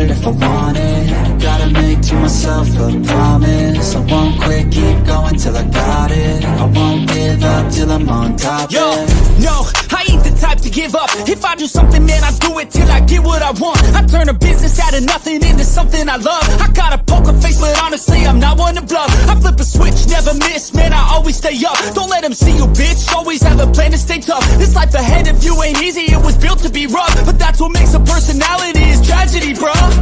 it if I want it. Gotta make to myself a promise. I won't quit, keep going till I got it. I won't give up till I'm on top. Yo, no, I ain't the type to give up. If I do something, man, I do it till I get what I want. I turn a business out of nothing into something I love. I got a poker face, but honestly, I'm not one to bluff. I flip a switch, never miss, man, I always stay up. Don't let them see you, bitch, always have a plan to stay tough. This life ahead of you ain't easy, it was built to be rough. But that's what makes a personality, is tragedy, bruh.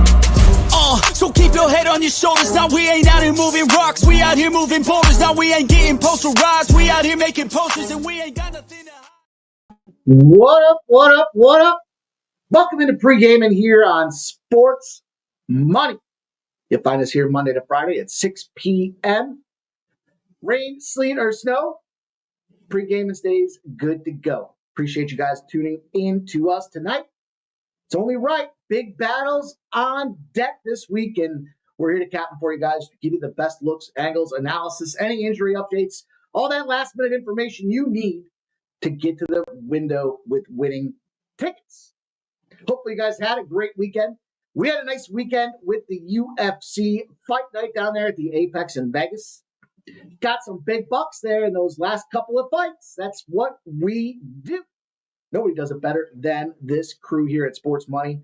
So keep your head on your shoulders. Now we ain't out here moving rocks, we out here moving boulders. Now we ain't getting posterized, we out here making posters, and we ain't got nothing to hide. What up, what up, what up? Welcome into Pregaming here on Sports Money. You'll find us here Monday to Friday at 6 p.m. Rain, sleet, or snow, Pregaming stays good to go. Appreciate you guys tuning in to us tonight. It's only right. Big battles on deck this week, and we're here to captain for you guys to give you the best looks, angles, analysis, any injury updates, all that last-minute information you need to get to the window with winning tickets. Hopefully you guys had a great weekend. We had a nice weekend with the UFC fight night down there at the Apex in Vegas. Got some big bucks there in those last couple of fights. That's what we do. Nobody does it better than this crew here at Sports Money.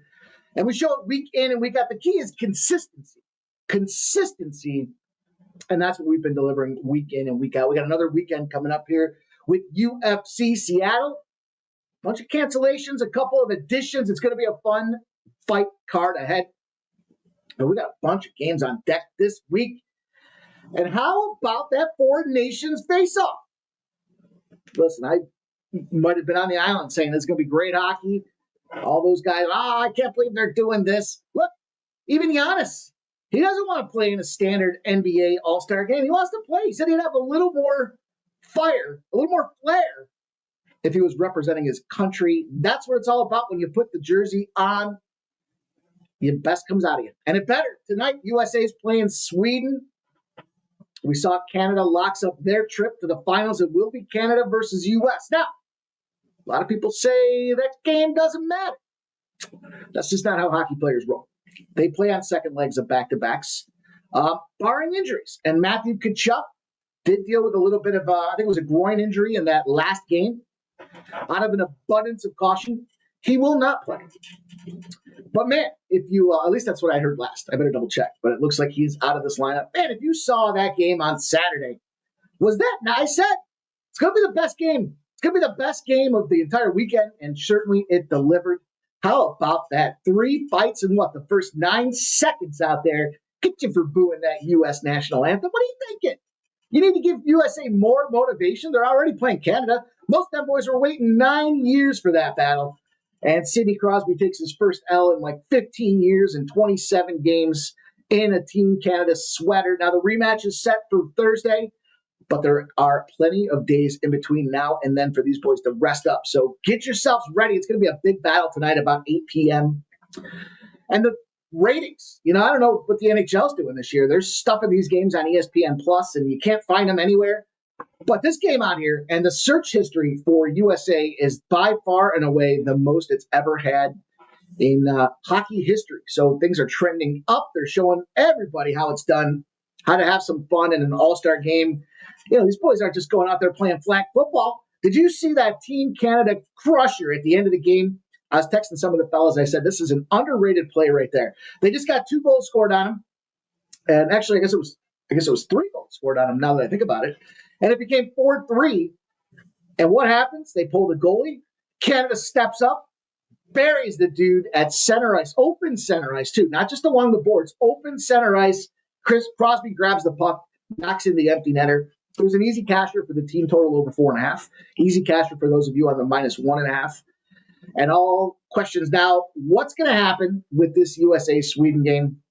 And we show it week in and week out. The key is consistency. Consistency. And that's what we've been delivering week in and week out. We got another weekend coming up here with UFC Seattle. Bunch of cancellations, a couple of additions. It's going to be a fun fight card ahead. And we got a bunch of games on deck this week. And how about that Four Nations face-off? Listen, I might have been on the island saying it's going to be great hockey. All those guys, I can't believe they're doing this. Look, even Giannis, he doesn't want to play in a standard NBA All-Star game. He wants to play. He said he'd have a little more fire, a little more flair if he was representing his country. That's what it's all about when you put the jersey on. Your best comes out of you. And it better. Tonight, USA is playing Sweden. We saw Canada locks up their trip to the finals. It will be Canada versus U.S. Now, a lot of people say that game doesn't matter. That's just not how hockey players roll. They play on second legs of back-to-backs, barring injuries. And Matthew Tkachuk did deal with a little bit of, I think it was a groin injury in that last game. Out of an abundance of caution, he will not play. But man, if you, at least that's what I heard last. I better double check. But it looks like he's out of this lineup. Man, if you saw that game on Saturday, was that nice? It's going to be the best game. It's going to be the best game of the entire weekend, and certainly it delivered. How about that? 3 fights in the first 9 seconds out there. Get you for booing that U.S. national anthem. What are you thinking? You need to give USA more motivation. They're already playing Canada. Most of them boys were waiting 9 years for that battle. And Sidney Crosby takes his first L in 15 years and 27 games in a Team Canada sweater. Now, the rematch is set for Thursday, but there are plenty of days in between now and then for these boys to rest up. So get yourselves ready. It's going to be a big battle tonight about 8 p.m. And the ratings, I don't know what the NHL's doing this year. They're stuffing these games on ESPN Plus, and you can't find them anywhere. But this game out here and the search history for USA is by far and away the most it's ever had in hockey history. So things are trending up. They're showing everybody how it's done, how to have some fun in an all-star game. These boys aren't just going out there playing flag football. Did you see that Team Canada crusher at the end of the game? I was texting some of the fellas. I said, this is an underrated play right there. They just got 2 goals scored on them. And actually, I guess it was 3 goals scored on them now that I think about it. And it became 4-3. And what happens? They pull the goalie. Canada steps up, buries the dude at center ice, open center ice too, not just along the boards, open center ice. Chris Crosby grabs the puck, knocks in the empty netter. It was an easy casher for the team total over 4.5. Easy casher for those of you on the -1.5. And all questions now, what's going to happen with this USA-Sweden game?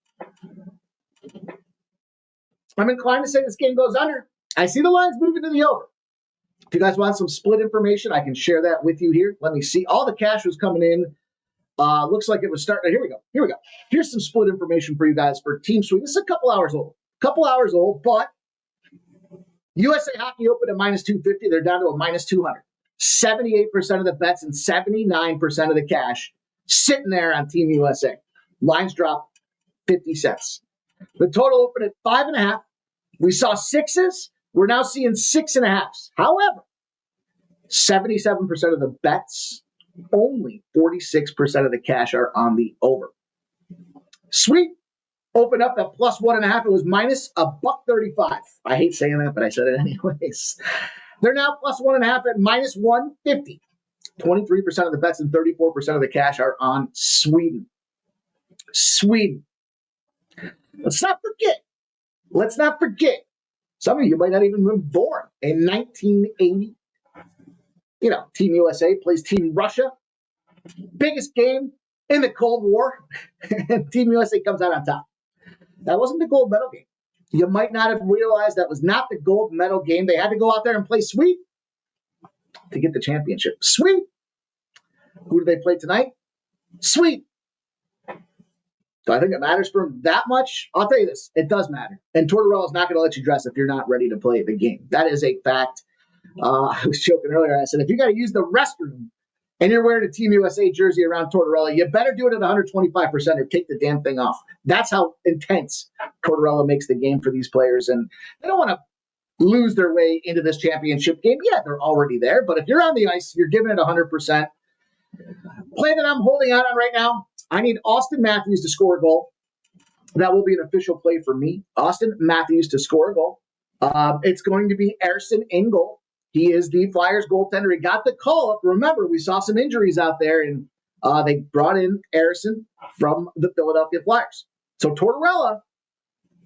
I'm inclined to say this game goes under. I see the lines moving to the over. If you guys want some split information, I can share that with you here. Let me see. All the cash was coming in. Looks like it was starting. Here we go. Here's some split information for you guys for Team Sweden. This is a couple hours old, but USA Hockey opened at -250. They're down to a -200. 78% of the bets and 79% of the cash sitting there on Team USA. Lines drop The total opened at 5.5. We saw 6s. We're now seeing 6.5s. However, 77% of the bets, only 46% of the cash are on the over. Sweet. Opened up at plus 1.5. It was minus $1.35. I hate saying that, but I said it anyways. They're now plus 1.5 at minus 150. 23% of the bets and 34% of the cash are on Sweden. Sweden. Let's not forget. Some of you might not even been born in 1980. Team USA plays Team Russia. Biggest game in the Cold War. And Team USA comes out on top. That wasn't the gold medal game. You might not have realized that was not the gold medal game. They had to go out there and play sweet to get the championship. Sweet. Who do they play tonight? Sweet. Do I think it matters for them that much? I'll tell you this. It does matter. And Tortorella's not going to let you dress if you're not ready to play the game. That is a fact. I was joking earlier. I said, if you got to use the restroom and you're wearing a Team USA jersey around Tortorella, you better do it at 125% or take the damn thing off. That's how intense Tortorella makes the game for these players. And they don't want to lose their way into this championship game. Yeah, they're already there. But if you're on the ice, you're giving it 100%. Play that I'm holding out on right now, I need Austin Matthews to score a goal. That will be an official play for me. Austin Matthews to score a goal. It's going to be Ersson in goal. He is the Flyers goaltender. He got the call up. Remember, we saw some injuries out there, and they brought in Ersson from the Philadelphia Flyers. So Tortorella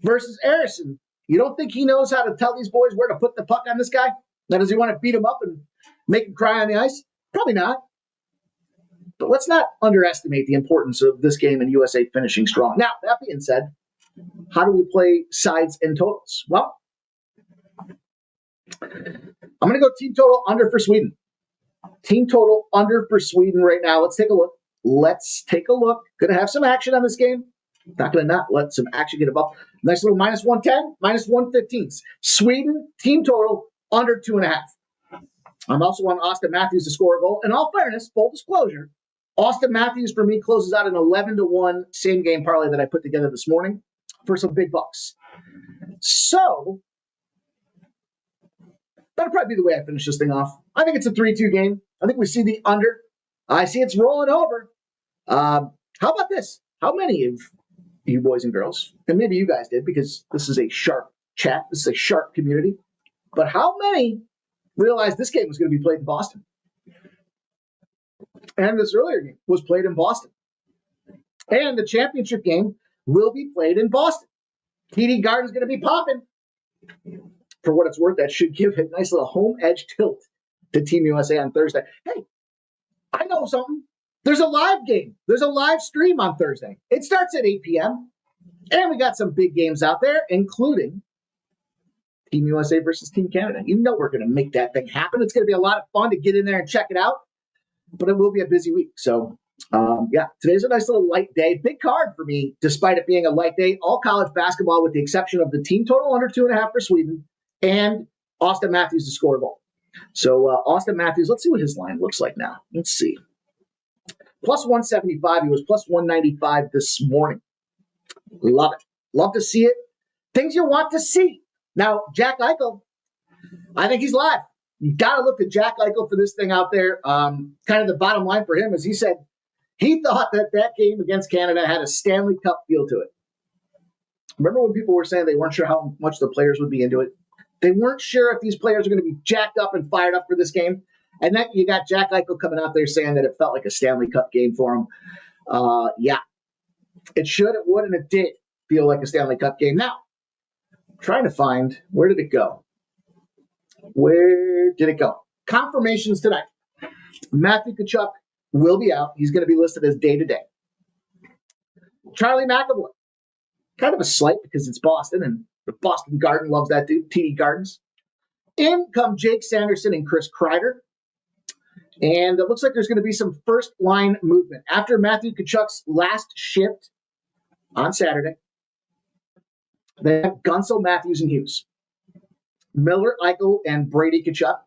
versus Ersson. You don't think he knows how to tell these boys where to put the puck on this guy? Now, does he want to beat him up and make him cry on the ice? Probably not. But let's not underestimate the importance of this game and USA finishing strong. Now, that being said, how do we play sides and totals? Well, I'm going to go team total under for Sweden. Team total under for Sweden right now. Let's take a look. Going to have some action on this game. Not going to not let some action get above. Nice little minus 110, minus 115. Sweden, team total under 2.5. I'm also on Austin Matthews to score a goal. In all fairness, full disclosure, Austin Matthews for me closes out an 11-1 same game parlay that I put together this morning for some big bucks. So that'll probably be the way I finish this thing off. I think it's a 3-2 game. I think we see the under. I see it's rolling over. How about this? How many of you boys and girls, and maybe you guys did because this is a sharp chat, this is a sharp community, but how many realized this game was going to be played in Boston? And this earlier game was played in Boston. And the championship game will be played in Boston. TD Garden's going to be popping. For what it's worth, that should give a nice little home edge tilt to Team USA on Thursday. Hey, I know something. There's a live game. There's a live stream on Thursday. It starts at 8 p.m. And we got some big games out there, including Team USA versus Team Canada. You know we're going to make that thing happen. It's going to be a lot of fun to get in there and check it out. But it will be a busy week. So, today's a nice little light day. Big card for me, despite it being a light day. All college basketball with the exception of the team total under 2.5 for Sweden and Austin Matthews to score a goal. So, Austin Matthews, let's see what his line looks like now. Let's see. Plus 175. He was plus 195 this morning. Love it. Love to see it. Things you want to see. Now, Jack Eichel, I think he's live. You got to look at Jack Eichel for this thing out there. Kind of the bottom line for him is he said he thought that game against Canada had a Stanley Cup feel to it. Remember when people were saying they weren't sure how much the players would be into it? They weren't sure if these players are going to be jacked up and fired up for this game. And then you got Jack Eichel coming out there saying that it felt like a Stanley Cup game for him. Yeah, it should, it would, and it did feel like a Stanley Cup game. Now, I'm trying to find, where did it go? Where did it go? Confirmations tonight. Matthew Tkachuk will be out. He's going to be listed as day-to-day. Charlie McAvoy. Kind of a slight because it's Boston, and the Boston Garden loves that dude, TD Gardens. In come Jake Sanderson and Chris Kreider. And it looks like there's going to be some first-line movement. After Matthew Tkachuk's last shift on Saturday, they have Gunsel, Matthews, and Hughes. Miller, Eichel, and Brady Tkachuk.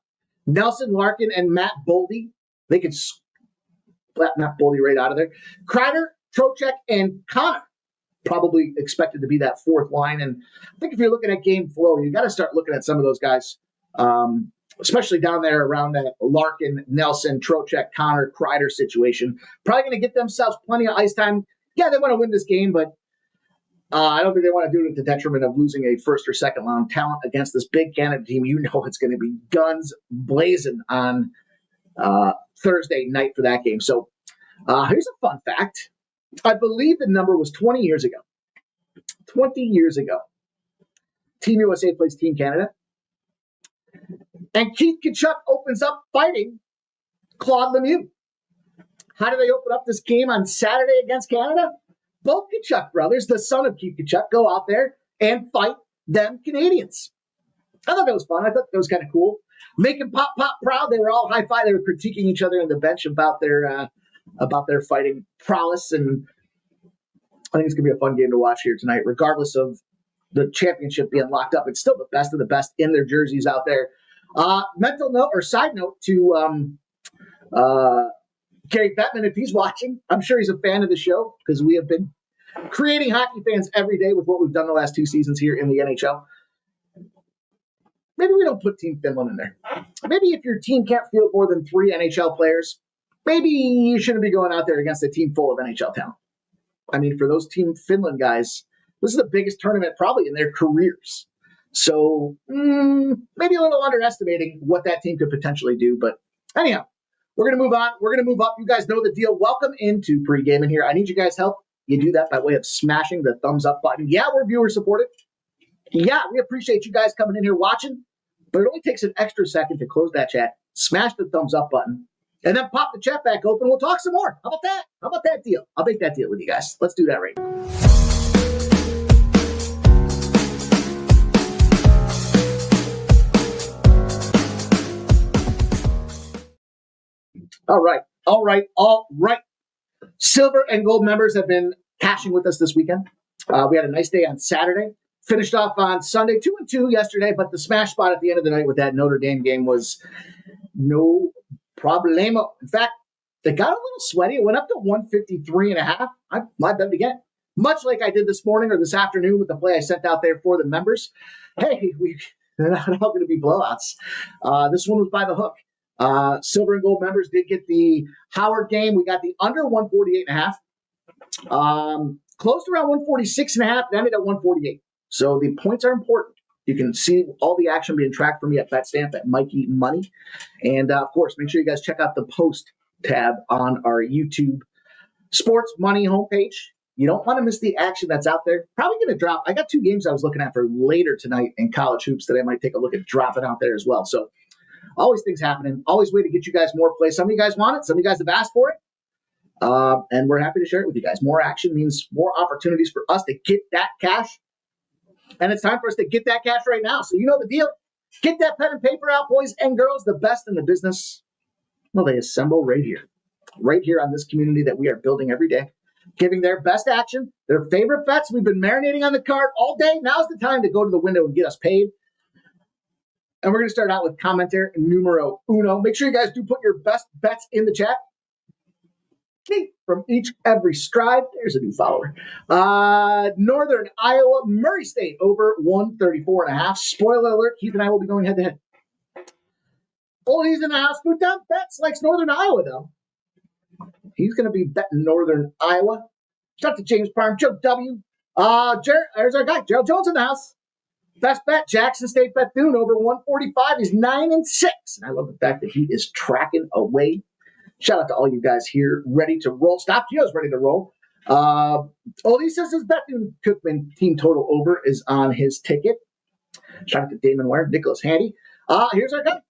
Nelson Larkin and Matt Boldy. They could splat Matt Boldy right out of there. Kreider, Trocheck, and Connor probably expected to be that fourth line. And I think if you're looking at game flow, you got to start looking at some of those guys, especially down there around that Larkin, Nelson, Trocheck, Connor, Kreider situation. Probably going to get themselves plenty of ice time. Yeah, they want to win this game, but I don't think they want to do it at the detriment of losing a first or second round talent against this big Canada team. You know it's going to be guns blazing on Thursday night for that game. So here's a fun fact. I believe the number was 20 years ago. 20 years ago. Team USA plays Team Canada. And Keith Tkachuk opens up fighting Claude Lemieux. How do they open up this game on Saturday against Canada? Both Tkachuk brothers, the son of Keith Tkachuk, go out there and fight them Canadians. I thought that was fun. I thought that was kind of cool. Making Pop proud. They were all high-five. They were critiquing each other on the bench about their fighting prowess. And I think it's going to be a fun game to watch here tonight, regardless of the championship being locked up. It's still the best of the best in their jerseys out there. Mental note or side note to Gary Bettman, if he's watching, I'm sure he's a fan of the show because we have been creating hockey fans every day with what we've done the last 2 seasons here in the NHL. Maybe we don't put Team Finland in there. Maybe if your team can't field more than 3 NHL players, maybe you shouldn't be going out there against a team full of NHL talent. I mean, for those Team Finland guys, this is the biggest tournament probably in their careers. So maybe a little underestimating what that team could potentially do. But anyhow, we're going to move on. We're going to move up. You guys know the deal. Welcome into Pregaming here. I need you guys' help. You do that by way of smashing the thumbs up button. Yeah, we're viewer supported. Yeah, we appreciate you guys coming in here watching. But it only takes an extra second to close that chat, smash the thumbs up button, and then pop the chat back open. We'll talk some more. How about that? How about that deal? I'll make that deal with you guys. Let's do that right now. All right. Silver and gold members have been cashing with us this weekend. We had a nice day on Saturday. Finished off on Sunday, 2-2 yesterday, but the smash spot at the end of the night with that Notre Dame game was no problemo. In fact, it got a little sweaty. It went up to 153.5. I might bet again. Much like I did this morning or this afternoon with the play I sent out there for the members. Hey, they're not all going to be blowouts. This one was by the hook. Silver and gold members did get the Howard game. We got the under 148.5. Closed around 146.5, ended at 148. So the points are important. You can see all the action being tracked for me at BetStamp at Mikey Money. And of course, make sure you guys check out the post tab on our YouTube Sports Money homepage. You don't want to miss the action that's out there. Probably going to drop. I got 2 games I was looking at for later tonight in college hoops that I might take a look at dropping out there as well. So always things happening. Always way to get you guys more play. Some of you guys want it. Some of you guys have asked for it. And we're happy to share it with you guys. More action means more opportunities for us to get that cash. And it's time for us to get that cash right now. So you know the deal. Get that pen and paper out, boys and girls. The best in the business. Well, they assemble right here on this community that we are building every day. Giving their best action, their favorite bets. We've been marinating on the card all day. Now's the time to go to the window and get us paid. And we're going to start out with commentator numero uno. Make sure you guys do put your best bets in the chat. Keith from every stride. There's a new follower. Northern Iowa, Murray State over 134.5. Spoiler alert, Keith and I will be going head to head. He's in the house. Who down bets likes Northern Iowa, though. He's going to be betting Northern Iowa. Shout out to James Parham, Joe W. There's our guy, Gerald Jones in the house. Best bet, Jackson State Bethune over 145. He's 9-6. And I love the fact that he is tracking away. Shout out to all you guys here, ready to roll. Stop Gio's ready to roll. He says his Bethune Cookman team total over is on his ticket. Shout out to Damon Ware, Nicholas Handy. Here's our guy,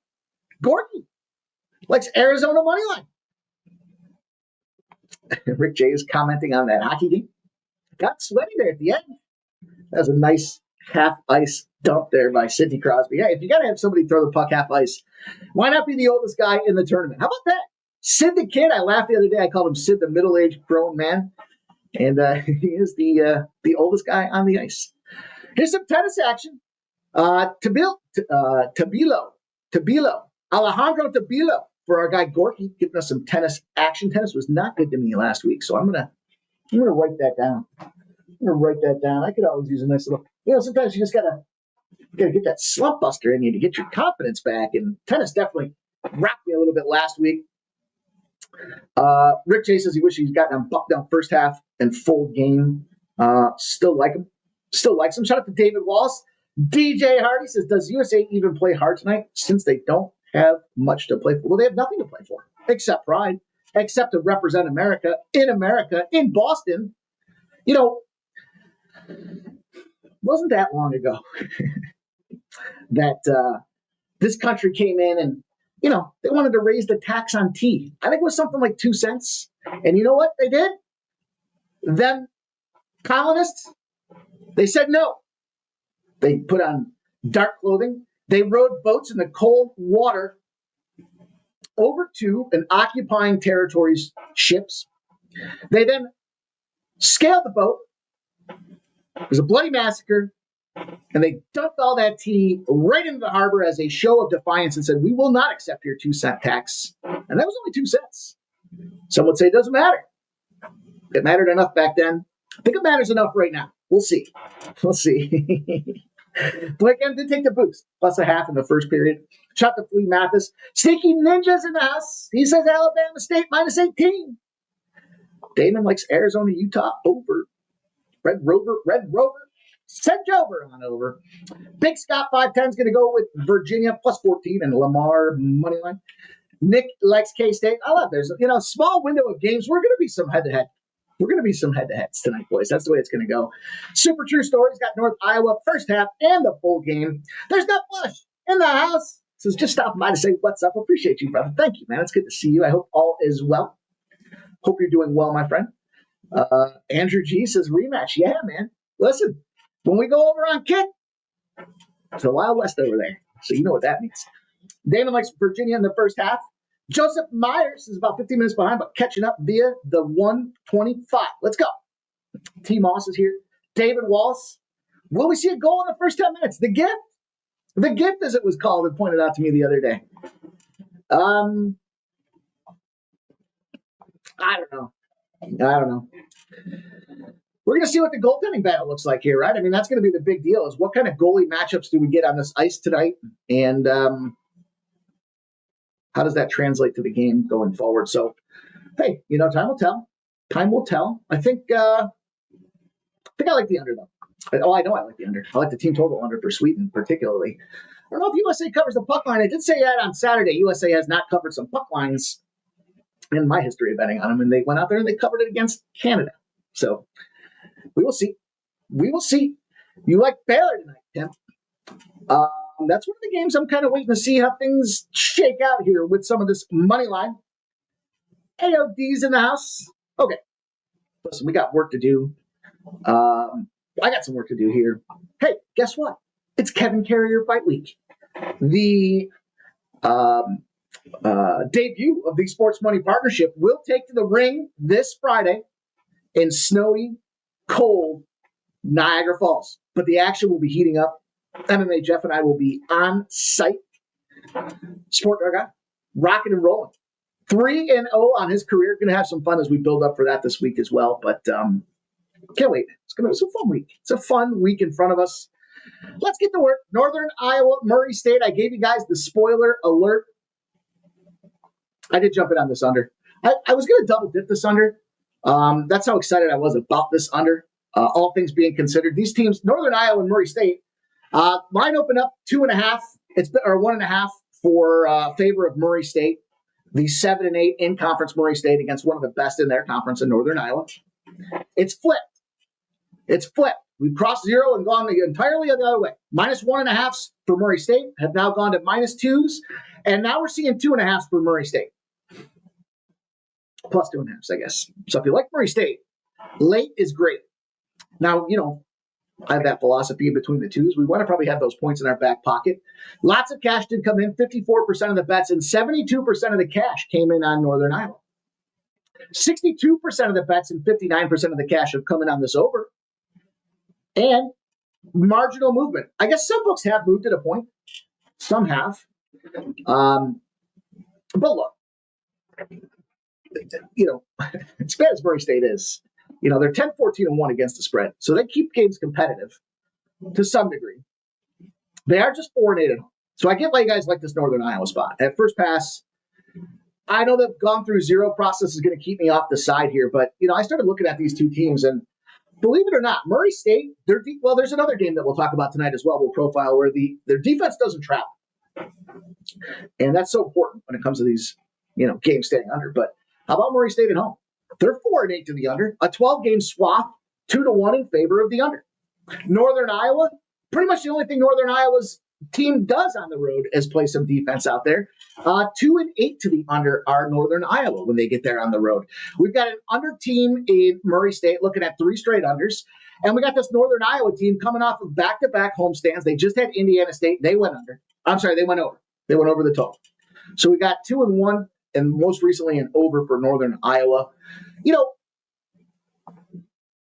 Gorky. Likes Arizona money line. Rick J is commenting on that hockey game. Got sweaty there at the end. That was a nice half ice dump there by Sidney Crosby. Yeah, if you got to have somebody throw the puck half ice, why not be the oldest guy in the tournament? How about that? Sid the Kid. I laughed the other day. I called him Sid the middle-aged grown man. And he is the oldest guy on the ice. Here's some tennis action. Tabilo. Alejandro Tabilo for our guy Gorky, giving us some tennis action. Tennis was not good to me last week, so I'm gonna write that down. I'm gonna write that down. I could always use a nice little. Sometimes you just gotta get that slump buster in you to get your confidence back. And tennis definitely rocked me a little bit last week. Rick J says he wishes he's gotten him bucked down first half and full game. Still like him. Still likes him. Shout out to David Wallace. DJ Hardy says, does USA even play hard tonight since they don't have much to play for? Well, they have nothing to play for except pride, except to represent America, in Boston. Wasn't that long ago that this country came in and, they wanted to raise the tax on tea. I think it was something like 2 cents. And you know what they did? Them colonists, they said no. They put on dark clothing. They rowed boats in the cold water over to an occupying territory's ships. They then scaled the boat. It was a bloody massacre. And they dumped all that tea right into the harbor as a show of defiance and said, we will not accept your 2 cent tax. And that was only 2 cents. Some would say it doesn't matter. It mattered enough back then. I think it matters enough right now. We'll see. Blake M did take the boost. Plus a half in the first period. Shot to Flea Mathis. Sneaky Ninjas in the house. He says Alabama State minus 18. Damon likes Arizona, Utah over. Red Rover. Send Jover on over. Big Scott 510 is going to go with Virginia plus 14 and Lamar money line. Nick likes K-State. I love there's small window of games. We're going to be some head-to-head. We're going to be some head-to-heads tonight, boys. That's the way it's going to go. Super True Stories got North Iowa first half and the full game. There's no Flush in the house. So just stopping by to say what's up. Appreciate you, brother. Thank you, man. It's good to see you. I hope all is well. Hope you're doing well, my friend. Andrew G says rematch. Yeah, man. Listen. When we go over on Kick, it's the Wild West over there. So you know what that means. Damon likes Virginia in the first half. Joseph Myers is about 15 minutes behind, but catching up via the 125. Let's go. T. Moss is here. David Wallace. Will we see a goal in the first 10 minutes? The gift. The gift, as it was called, and pointed out to me the other day. I don't know. We're going to see what the goaltending battle looks like here, right? I mean, that's going to be the big deal is what kind of goalie matchups do we get on this ice tonight? And how does that translate to the game going forward? So, hey, time will tell. Time will tell. I think I like the under, though. I know I like the under. I like the team total under for Sweden, particularly. I don't know if USA covers the puck line. I did say that on Saturday. USA has not covered some puck lines in my history of betting on them, and they went out there and they covered it against Canada. So, we will see. You like Baylor tonight, Tim. That's one of the games I'm kind of waiting to see how things shake out here with some of this money line. AOD's in the house. Okay. Listen, we got work to do. I got some work to do here. Hey, guess what? It's Kevin Carrier Fight Week. The debut of the Sports Money Partnership will take to the ring this Friday in snowy, cold Niagara Falls. But the action will be heating up. MMA Jeff and I will be on site. Sport Dog, rocking and rolling. 3-0 on his career. Going to have some fun as we build up for that this week as well. But can't wait. It's a fun week. It's a fun week in front of us. Let's get to work. Northern Iowa, Murray State. I gave you guys the spoiler alert. I did jump in on this under. I was going to double dip this under. That's how excited I was about this under. All things being considered, these teams, Northern Iowa and Murray State, line open up 2.5. Or 1.5 for favor of Murray State. The 7-8 in conference Murray State against one of the best in their conference in Northern Iowa. It's flipped. We've crossed 0 and gone entirely the other way. -1.5 for Murray State have now gone to -2s, and now we're seeing 2.5 for Murray State. Plus 2.5, I guess. So if you like Murray State, late is great. Now, I have that philosophy in between the twos. We want to probably have those points in our back pocket. Lots of cash did come in, 54% of the bets, and 72% of the cash came in on Northern Iowa. 62% of the bets and 59% of the cash have come in on this over. And marginal movement. I guess some books have moved at a point. Some have. But look, as bad as Murray State is, They're 10-14-1 against the spread. So they keep games competitive to some degree. They are just 4-8 at home. So I get why you guys like this Northern Iowa spot. At first pass, I know that gone through zero process is going to keep me off the side here, but I started looking at these two teams, and believe it or not, Murray State, there's another game that we'll talk about tonight as well. We'll profile where their defense doesn't travel, and that's so important when it comes to these games staying under. But how about Murray State at home? They're 4-8 to the under, a 12-game swap, 2-1 in favor of the under. Northern Iowa, pretty much the only thing Northern Iowa's team does on the road is play some defense out there. 2-8 to the under are Northern Iowa when they get there on the road. We've got an under team in Murray State looking at 3 straight unders. And we got this Northern Iowa team coming off of back-to-back homestands. They just had Indiana State. They went under. They went over. They went over the total. So we got 2-1 and most recently an over for Northern Iowa.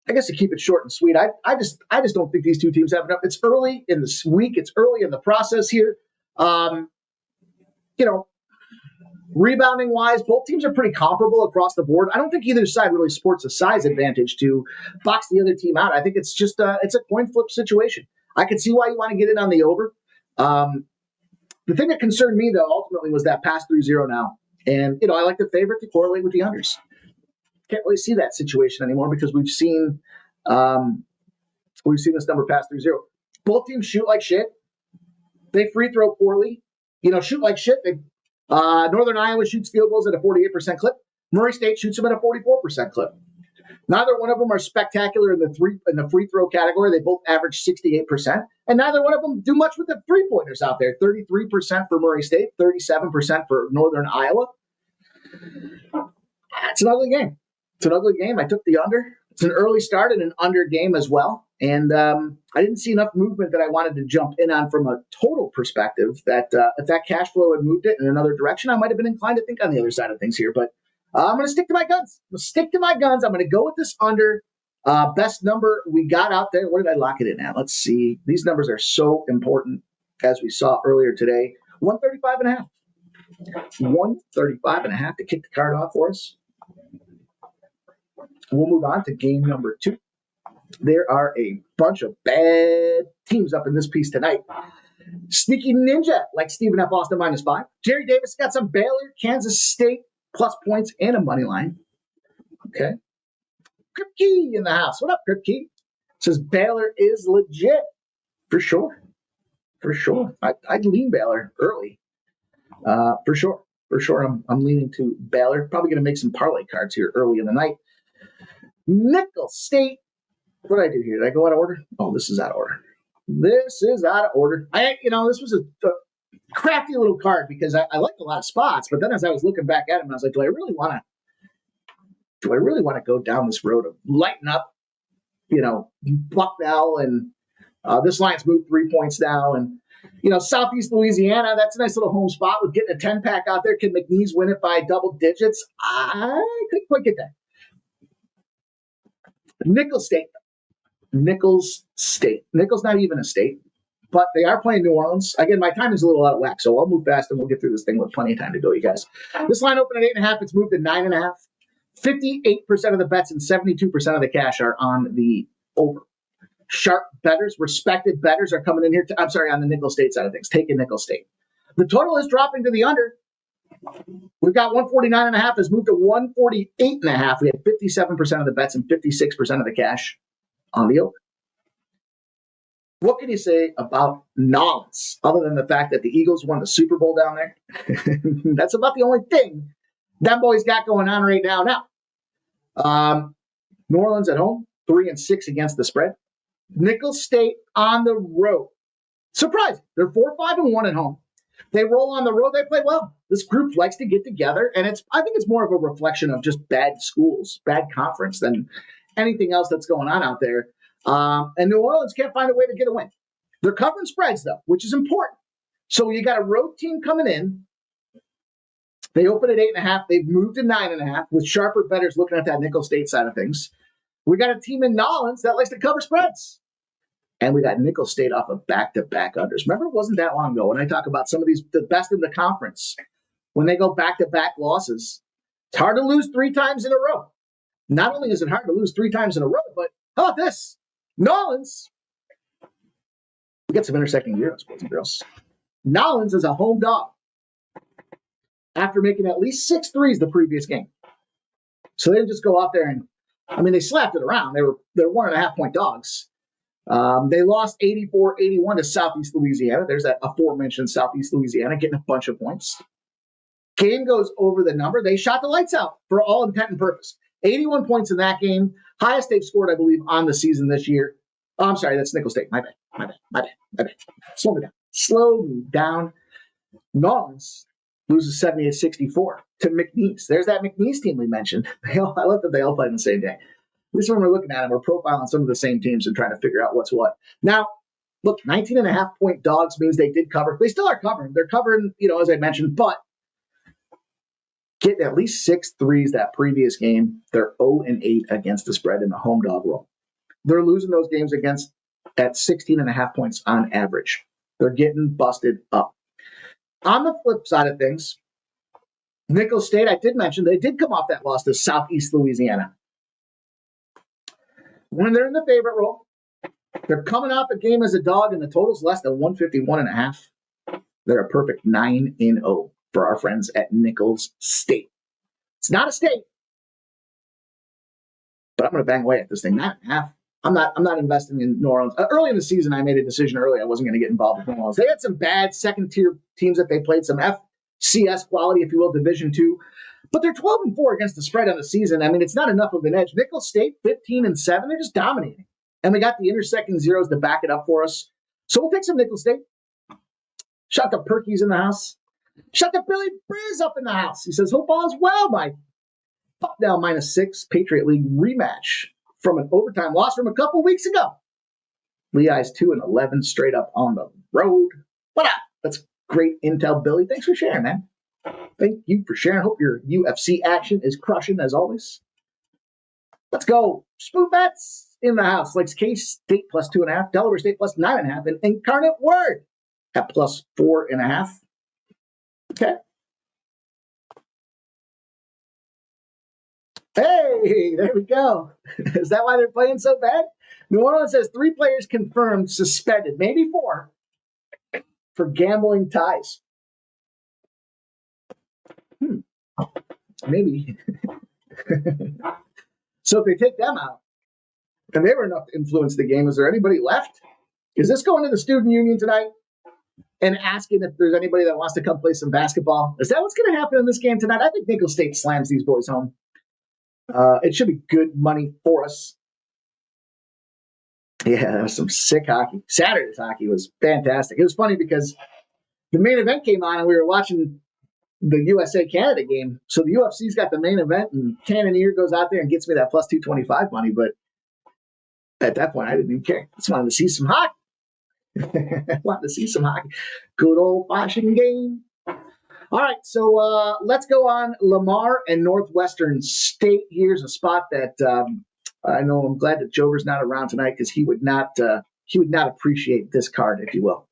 I guess to keep it short and sweet, I just don't think these two teams have enough. It's early in this week. It's early in the process here. Rebounding wise, both teams are pretty comparable across the board. I don't think either side really sports a size advantage to box the other team out. I think it's just it's a coin flip situation. I can see why you want to get in on the over. The thing that concerned me though ultimately was that pass through zero now, and I like the favorite to correlate with the unders. Can't really see that situation anymore because we've seen this number pass through zero. Both teams shoot like shit. They free throw poorly. Shoot like shit. Northern Iowa shoots field goals at a 48% clip. Murray State shoots them at a 44% clip. Neither one of them are spectacular in the free throw category. They both average 68%, and neither one of them do much with the 3-pointers out there. 33% for Murray State, 37% for Northern Iowa. It's an ugly game. I took the under. It's an early start and an under game as well. And I didn't see enough movement that I wanted to jump in on from a total perspective that if that cash flow had moved it in another direction, I might have been inclined to think on the other side of things here. But I'm going to stick to my guns. I'm going to go with this under. Best number we got out there. What did I lock it in at? Let's see. These numbers are so important, as we saw earlier today. 135.5. 135.5 to kick the card off for us. We'll move on to game number 2. There are a bunch of bad teams up in this piece tonight. Sneaky Ninja, like Stephen F. Austin, -5. Jerry Davis got some Baylor, Kansas State, plus points and a money line. Okay. Kripke in the house. What up, Kripke? Says Baylor is legit. For sure. I'd lean Baylor early. For sure. I'm leaning to Baylor. Probably going to make some parlay cards here early in the night. Nicholls State. What did I do here? Did I go out of order? Oh, this is out of order. This was a crafty little card because I liked a lot of spots, but then as I was looking back at him, I was like, do I really want to go down this road of lighten up, Bucknell, and this line's moved 3 points now, and Southeast Louisiana, that's a nice little home spot with getting a 10-pack out there. Can McNeese win it by double digits? I couldn't quite get that. Nicholls State. Nicholls not even a state, but they are playing New Orleans. Again, my time is a little out of whack, so I'll move fast and we'll get through this thing with plenty of time to go, you guys. This line opened at 8.5. It's moved to 9.5. 58% of the bets and 72% of the cash are on the over. Sharp bettors, respected bettors are coming in here. On the Nicholls State side of things. Taking Nicholls State. The total is dropping to the under. We've got 149.5 has moved to 148.5. We had 57% of the bets and 56% of the cash on the over. What can you say about Nolens other than the fact that the Eagles won the Super Bowl down there? That's about the only thing them boys got going on right now. New Orleans at home, 3-6 against the spread. Nicholls State on the road. Surprising. They're 4-5-1 at home. They roll on the road. They play well. This group likes to get together, and I think it's more of a reflection of just bad schools, bad conference than anything else that's going on out there. And New Orleans can't find a way to get a win. They're covering spreads, though, which is important. So you got a road team coming in. They open at 8.5. They've moved to 9.5 with sharper bettors looking at that Nicholls State side of things. We got a team in Nolens that likes to cover spreads. And we got Nicholls State off of back-to-back unders. Remember, it wasn't that long ago when I talk about some of the best in the conference. When they go back-to-back losses, it's hard to lose 3 times in a row. Not only is it hard to lose 3 times in a row, but how about this? Nolans. We get some intersecting zeros, boys and girls. Nolans is a home dog after making at least 6 threes the previous game. So they didn't just go out there and, they slapped it around. They're 1.5-point dogs. They lost 84-81 to Southeast Louisiana. There's that aforementioned Southeast Louisiana getting a bunch of points. Game goes over the number. They shot the lights out for all intent and purpose. 81 points in that game. Highest they've scored, I believe, on the season this year. Oh, I'm sorry, that's Nickel State. My bad. Slow me down. Nolans loses 78-64 to McNeese. There's that McNeese team we mentioned. I love that they all played on the same day. At least when we're looking at them, we're profiling some of the same teams and trying to figure out what's what. Now, look, 19.5-point dogs means they did cover. They still are covering. They're covering, as I mentioned, but getting at least 6 threes that previous game. They're 0-8 against the spread in the home dog role. They're losing those games at 16.5 points on average. They're getting busted up. On the flip side of things, Nickel State, I did mention, they did come off that loss to Southeast Louisiana. When they're in the favorite role, they're coming off a game as a dog and the total's less than 151.5. They're a perfect 9-0 for our friends at Nickel State. It's not a state, but I'm going to bang away at this thing. 9.5. I'm not investing in New Orleans. Early in the season, I made a decision early. I wasn't going to get involved with New Orleans. They had some bad second-tier teams that they played, some FCS quality, if you will, Division II. But they're 12-4 against the spread on the season. It's not enough of an edge. Nickel State, 15-7. They're just dominating. And we got the intersecting zeros to back it up for us. So we'll take some Nickel State. Shout the Perkies in the house. Shout the Billy Briz up in the house. He says, hope all is well, Mike. Up now -6, Patriot League rematch from an overtime loss from a couple weeks ago. Lehigh's 2-11 straight up on the road. What up? That's great intel, Billy. Thanks for sharing, man. Thank you for sharing. Hope your UFC action is crushing as always. Let's go. Spoon bets in the house. Likes K-State plus 2.5, Delaware State plus 9.5, and Incarnate Word at plus 4.5. Okay. Hey, there we go. Is that why they're playing so bad? New Orleans says 3 players confirmed suspended, maybe 4, for gambling ties. Maybe. So if they take them out, and they were enough to influence the game, is there anybody left? Is this going to the student union tonight and asking if there's anybody that wants to come play some basketball? Is that what's going to happen in this game tonight? I think Nickel State slams these boys home. It should be good money for us. Yeah, that was some sick hockey. Saturday's hockey was fantastic. It was funny because the main event came on and we were watching the USA-Canada game. So the UFC's got the main event and Cannoneer goes out there and gets me that plus 225 money. But at that point, I didn't even care. I just wanted to see some hockey. Good old-fashioned game. All right, so let's go on Lamar and Northwestern State. Here's a spot that I know. I'm glad that Jover's not around tonight because he would not appreciate this card, if you will.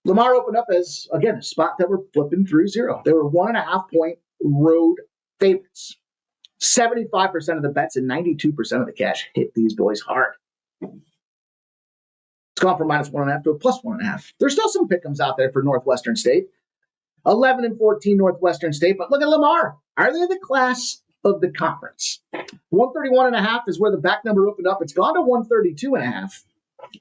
Lamar opened up as, again, a spot that we're flipping through 0. They were 1.5-point road favorites. 75% of the bets and 92% of the cash hit these boys hard. It's gone from -1.5 to a +1.5. There's still some pick'ems out there for Northwestern State. 11-14 Northwestern State, but look at Lamar. Are they the class of the conference? 131.5 is where the back number opened up. It's gone to 132.5.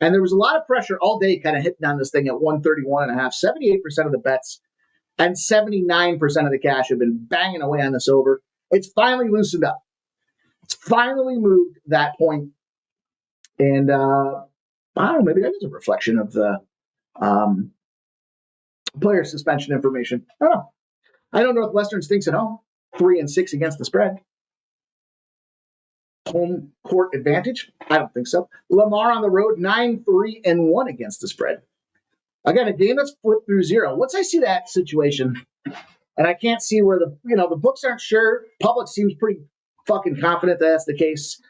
And there was a lot of pressure all day kind of hitting on this thing at 131.5. 78% of the bets and 79% of the cash have been banging away on this over. It's finally loosened up. It's finally moved that point. And I don't know, maybe that is a reflection of the player suspension information. I don't know. I know Northwestern stinks at home. 3-6 against the spread. Home court advantage? I don't think so. Lamar on the road, 9-3-1 against the spread. Again, a game that's flipped through 0. Once I see that situation, and I can't see where the books aren't sure. Public seems pretty fucking confident that that's the case.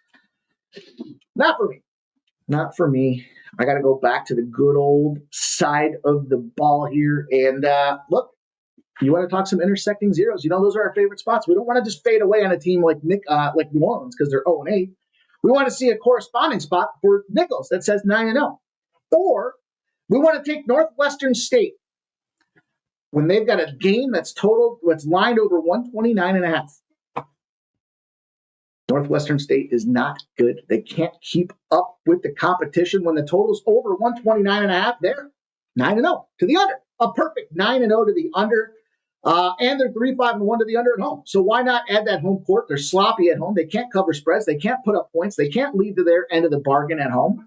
Not for me. Not for me. I got to go back to the good old side of the ball here. And look, You want to talk some intersecting zeros. Those are our favorite spots. We don't want to just fade away on a team like New Orleans because they're 0-8. We want to see a corresponding spot for Nichols that says 9-0. Or we want to take Northwestern State when they've got a game that's lined over 129.5. Northwestern State is not good. They can't keep up with the competition when the total's over 129.5. They're 9-0 to the under. A perfect 9-0 to the under. And they're 3-5-1 to the under at home. So why not add that home court? They're sloppy at home. They can't cover spreads. They can't put up points. They can't lead to their end of the bargain at home.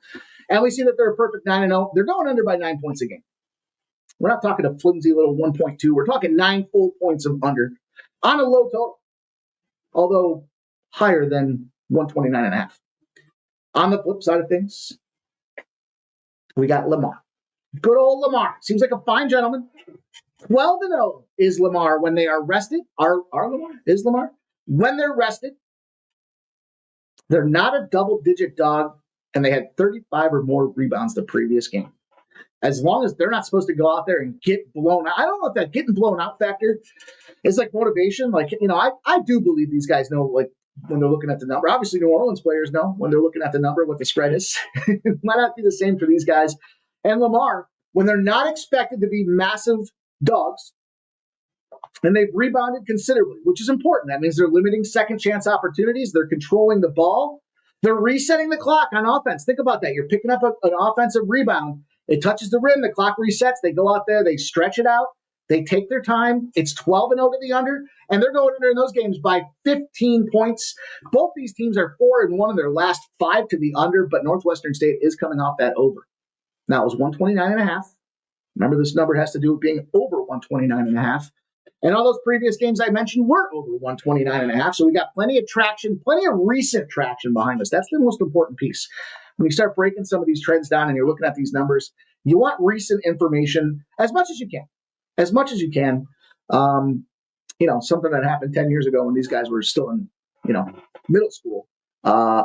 And we see that they're a perfect 9-0. They're going under by 9 points a game. We're not talking a flimsy little 1.2. We're talking 9 full points of under on a low total, although higher than 129.5. On the flip side of things, we got Lamar. Good old Lamar. Seems like a fine gentleman. 12-0 is Lamar when they are rested. Is Lamar? When they're rested, they're not a double-digit dog, and they had 35 or more rebounds the previous game. As long as they're not supposed to go out there and get blown out. I don't know if that getting blown out factor is like motivation. Like, I do believe these guys know, like, when they're looking at the number. Obviously, New Orleans players know when they're looking at the number what the spread is. It might not be the same for these guys. And Lamar, when they're not expected to be massive dogs, and they've rebounded considerably, which is important. That means they're limiting second chance opportunities. They're controlling the ball. They're resetting the clock on offense. Think about that. You're picking up an offensive rebound. It touches the rim. The clock resets. They go out there. They stretch it out. They take their time. It's 12-0 to the under, and they're going under in those games by 15 points. Both these teams are 4-1 in their last 5 to the under, but Northwestern State is coming off that over. Now, it was 129.5. Remember, this number has to do with being over 129.5. And all those previous games I mentioned were over 129.5. So we got plenty of traction, plenty of recent traction behind us. That's the most important piece. When you start breaking some of these trends down and you're looking at these numbers, you want recent information as much as you can. As much as you can. Something that happened 10 years ago when these guys were still in, middle school,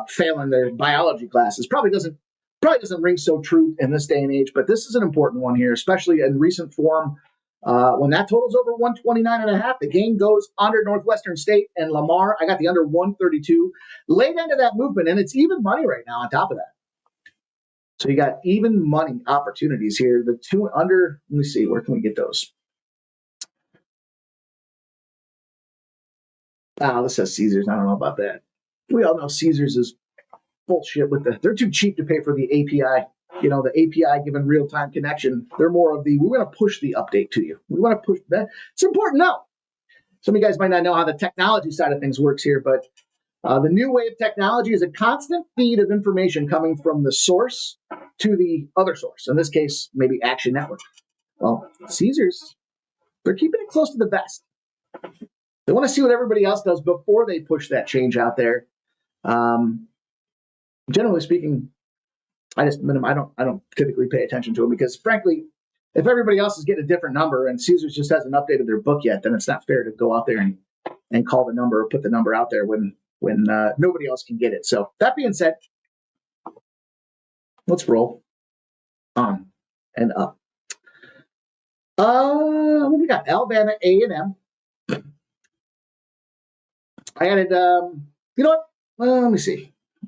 failing their biology classes probably doesn't ring so true in this day and age, but this is an important one here, especially in recent form. When that total's over 129.5, the game goes under Northwestern State and Lamar. I got the under 132. Late end of that movement, and it's even money right now on top of that. So you got even money opportunities here. The two under, let me see, where can we get those? This says Caesars. I don't know about that. We all know Caesars is bullshit they're too cheap to pay for the API. The API given real-time connection. They're more of we want to push the update to you. We want to push that. It's important now. Some of you guys might not know how the technology side of things works here, but the new way of technology is a constant feed of information coming from the source to the other source. In this case, maybe Action Network. Well, Caesars, they're keeping it close to the vest. They want to see what everybody else does before they push that change out there. Generally speaking, I don't typically pay attention to them because, frankly, if everybody else is getting a different number and Caesars just hasn't updated their book yet, then it's not fair to go out there and call the number or put the number out there when nobody else can get it. So that being said, let's roll on and up. We got Alabama A&M. I added, you know what?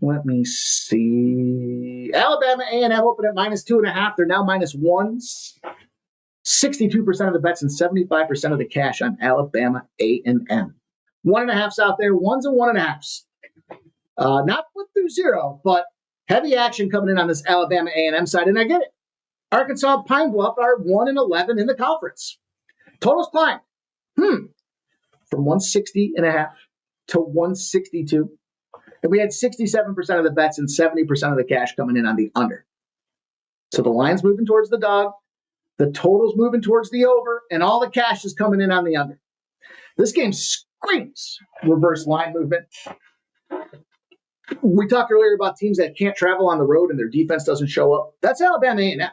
Let me see. Alabama A&M opened at -2.5. They're now -1s. 62% of the bets and 75% of the cash on Alabama A&M. 1.5s out there, 1s and 1.5s. Not flip through zero, but heavy action coming in on this Alabama A&M side, and I get it. Arkansas Pine Bluff are 1-11 in the conference. Totals climbed from 160.5 to 162. And we had 67% of the bets and 70% of the cash coming in on the under. So the line's moving towards the dog, the total's moving towards the over, and all the cash is coming in on the under. This game screams reverse line movement. We talked earlier about teams that can't travel on the road and their defense doesn't show up. That's Alabama A&M.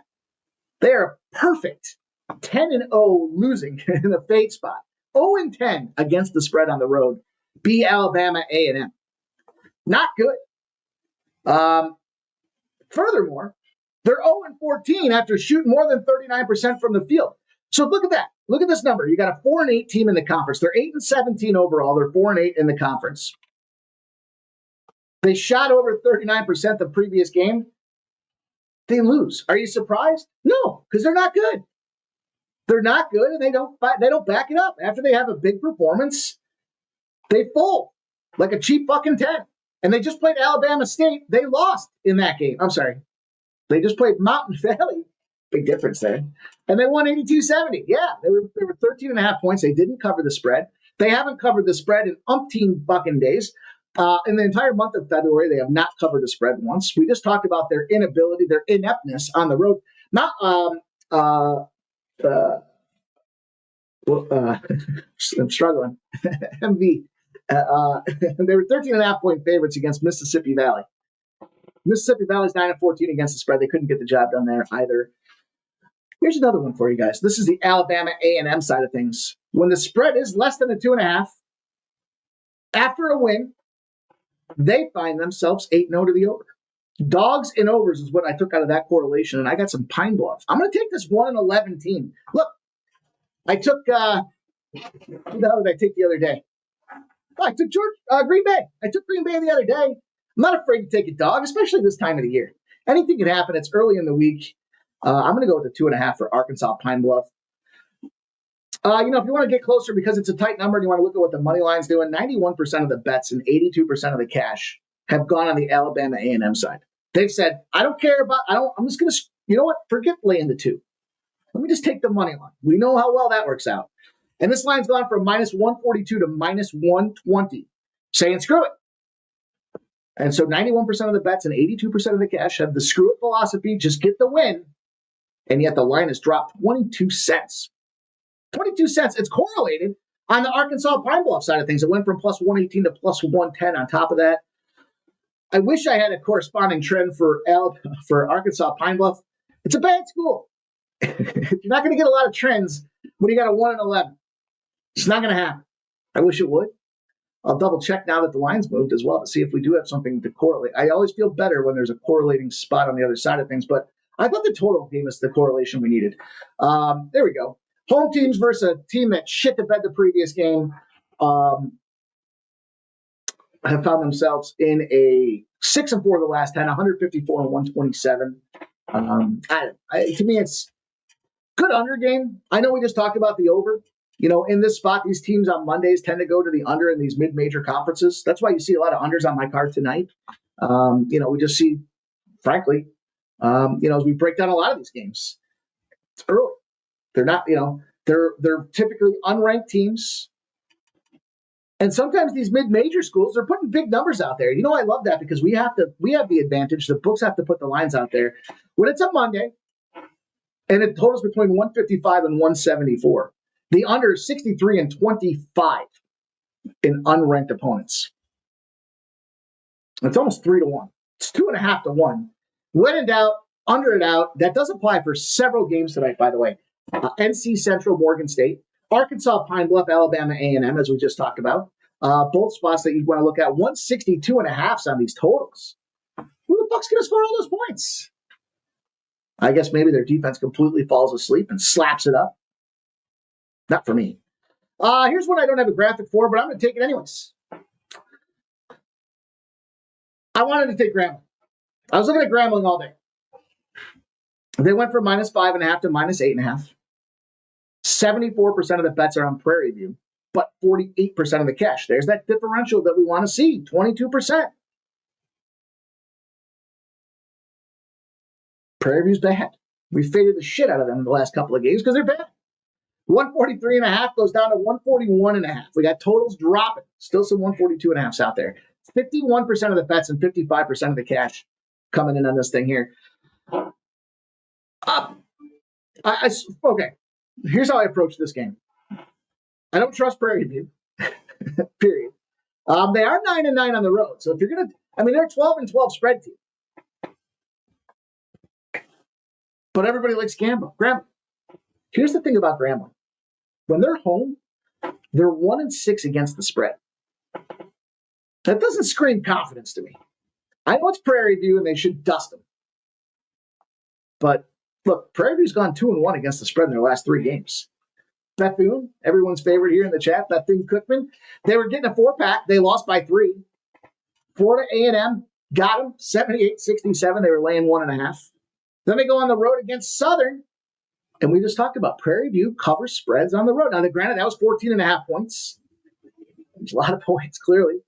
They are perfect 10-0 losing in a fade spot. 0-10 against the spread on the road. Be Alabama A&M. Not good. Furthermore, they're 0-14 after shooting more than 39% from the field. So look at that. Look at this number. You got a 4-8 team in the conference. They're 8-17 overall. They're 4-8 in the conference. They shot over 39% the previous game. They lose. Are you surprised? No, because they're not good. They're not good, and they don't back it up. After they have a big performance, they fold like a cheap fucking 10. And they just played Alabama State. They lost in that game. I'm sorry. They just played Mountain Valley. Big difference there. And they won 82-70. Yeah, they were 13.5 points. They didn't cover the spread. They haven't covered the spread in umpteen fucking days. In the entire month of February, they have not covered the spread once. We just talked about their inability, their ineptness on the road. Not I'm struggling. MV. They were 13.5 point favorites against Mississippi Valley. Mississippi Valley's 9-14 against the spread. They couldn't get the job done there either. Here's another one for you guys. This is the Alabama A&M side of things. When the spread is less than a 2.5, after a win, they find themselves 8-0 to the over. Dogs and overs is what I took out of that correlation, and I got some Pine Bluff. I'm going to take this 1-11 team. Look, I took who the hell did I take the other day? Oh, I took Green Bay. I took Green Bay the other day. I'm not afraid to take a dog, especially this time of the year. Anything can happen. It's early in the week. I'm going to go with the 2.5 for Arkansas Pine Bluff. If you want to get closer because it's a tight number and you want to look at what the money line's doing, 91% of the bets and 82% of the cash have gone on the Alabama A&M side. They've said, I'm just going to, forget laying the 2. Let me just take the money line. We know how well that works out. And this line's gone from -142 to -120, saying screw it. And so 91% of the bets and 82% of the cash have the screw it philosophy, just get the win. And yet the line has dropped 22 cents. 22 cents. It's correlated on the Arkansas Pine Bluff side of things. It went from +118 to +110 on top of that. I wish I had a corresponding trend for Arkansas Pine Bluff. It's a bad school. You're not going to get a lot of trends when you got a 1-11. It's not going to happen. I wish it would. I'll double check now that the line's moved as well to see if we do have something to correlate. I always feel better when there's a correlating spot on the other side of things, but I thought the total gave us the correlation we needed. There we go. Home teams versus a team that shit the bed the previous game have found themselves in a 6-4 the last 10, 154 and 127. To me, it's good under game. I know we just talked about the over. In this spot, these teams on Mondays tend to go to the under in these mid-major conferences. That's why you see a lot of unders on my card tonight. We just see, frankly, as we break down a lot of these games, it's early. They're not, they're typically unranked teams. And sometimes these mid-major schools, they're putting big numbers out there. I love that because we have the advantage. The books have to put the lines out there. When it's a Monday and it totals between 155 and 174, the under is 63 and 25 in unranked opponents. It's almost 3-1. It's 2.5 to 1. When in doubt, under it out. That does apply for several games tonight, by the way. NC Central, Morgan State, Arkansas Pine Bluff, Alabama A&M, as we just talked about. Both spots that you want to look at. 162.5 on these totals. Who the fuck's going to score all those points? I guess maybe their defense completely falls asleep and slaps it up. Not for me. Here's one I don't have a graphic for, but I'm going to take it anyways. I wanted to take Grambling. I was looking at Grambling all day. They went from -5.5 to -8.5. 74% of the bets are on Prairie View, but 48% of the cash. There's that differential that we want to see, 22%. Prairie View's bad. We faded the shit out of them in the last couple of games because they're bad. 143.5 goes down to 141.5. We got totals dropping. Still some 142.5s out there. 51% of the bets and 55% of the cash coming in on this thing here. Okay. Here's how I approach this game. I don't trust Prairie View. Period. They are 9-9 on the road. So if you're going to, they're 12-12 spread team. But everybody likes Grambling. Here's the thing about Grambling. When they're home, they're 1-6 against the spread. That doesn't scream confidence to me. I know it's Prairie View and they should dust them. But Look, Prairie View's gone 2-1 against the spread in their last 3 games. Bethune, everyone's favorite here in the chat, Bethune-Cookman, they were getting a 4-pack. They lost by 3. Florida A&M got them 78-67. They were laying 1.5. Then they go on the road against Southern. And we just talked about Prairie View covers spreads on the road. Now, granted, that was 14.5 points. There's a lot of points, clearly.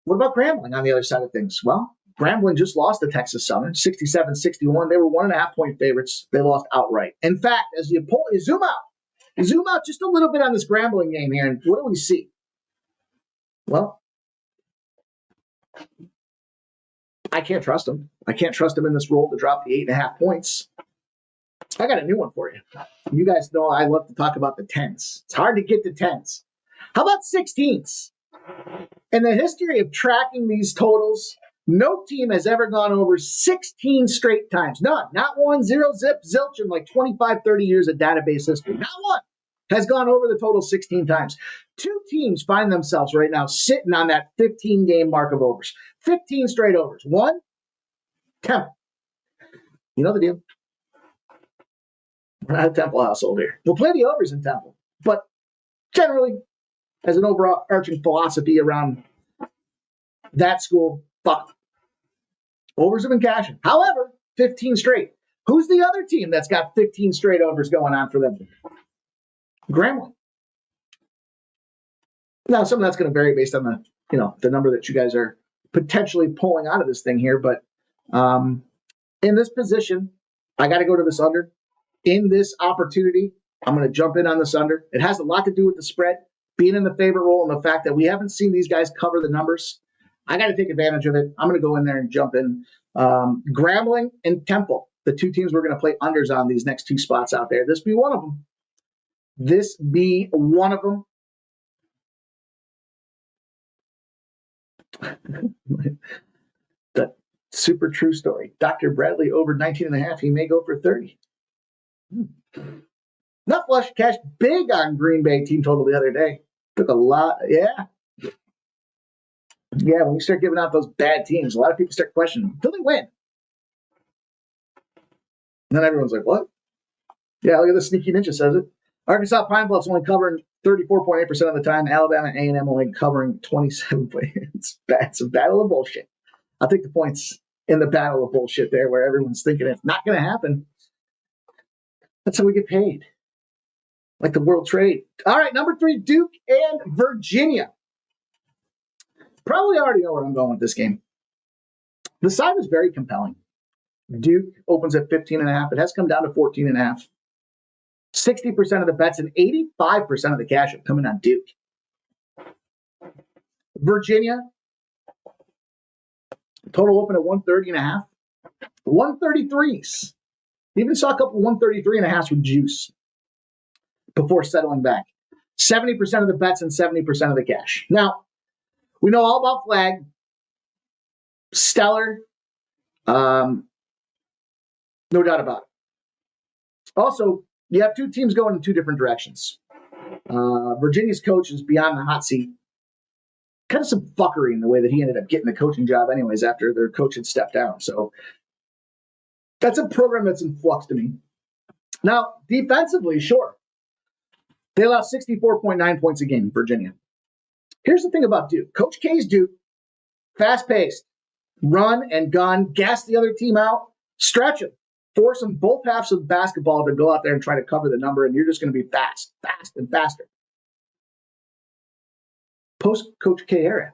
What about Grambling on the other side of things? Well, Grambling just lost to Texas Southern, 67-61. They were 1.5-point favorites. They lost outright. In fact, as you zoom out just a little bit on this Grambling game here, and what do we see? Well, I can't trust them. I can't trust them in this role to drop the 8.5 points. I got a new one for you. You guys know I love to talk about the 10s. It's hard to get to 10s. How about 16s? In the history of tracking these totals, no team has ever gone over 16 straight times. None. Not one. Zero, zip, zilch in like 25, 30 years of database history. Not one has gone over the total 16 times. 2 teams find themselves right now sitting on that 15-game mark of overs. 15 straight overs. One, Temple. You know the deal. We're not a Temple household here. We'll play the overs in Temple. But generally, as an overarching philosophy around that school, fuck. Overs have been cashing. However, 15 straight. Who's the other team that's got 15 straight overs going on for them? Grambling. Now, some of that's going to vary based on the number that you guys are potentially pulling out of this thing here. But in this position, I got to go to this under. In this opportunity, I'm going to jump in on this under. It has a lot to do with the spread, being in the favorite role, and the fact that we haven't seen these guys cover the numbers. I got to take advantage of it. I'm going to go in there and jump in. Grambling and Temple, the 2 teams we're going to play unders on these next 2 spots out there. This be one of them. The super true story. Dr. Bradley over 19.5. He may go for 30. Nut Flush cashed big on Green Bay team total the other day. Took a lot. Yeah. Yeah, when you start giving out those bad teams, a lot of people start questioning until they win. And then everyone's like, what? Yeah, look at the Sneaky Ninja says it. Arkansas Pine Bluff's only covering 34.8% of the time. Alabama A&M only covering 27.8%. It's a battle of bullshit. I'll take the points in the battle of bullshit there where everyone's thinking it's not going to happen. That's how we get paid. Like the world trade. All right, number 3, Duke and Virginia. Probably already know where I'm going with this game. The side was very compelling. Duke opens at 15.5. It has come down to 14.5. 60% of the bets and 85% of the cash are coming on Duke. Virginia, total open at 130.5. 133s. Even saw a couple 133.5s with juice before settling back. 70% of the bets and 70% of the cash. Now, we know all about flag. Stellar. No doubt about it. Also, you have 2 teams going in 2 different directions. Virginia's coach is beyond the hot seat. Kind of some fuckery in the way that he ended up getting the coaching job anyways after their coach had stepped down. So that's a program that's in flux to me. Now, defensively, sure. They allow 64.9 points a game, Virginia. Here's the thing about Duke. Coach K's Duke, fast-paced, run and gun, gas the other team out, stretch them, force them both halves of the basketball to go out there and try to cover the number, and you're just going to be fast and faster. Post-Coach K era,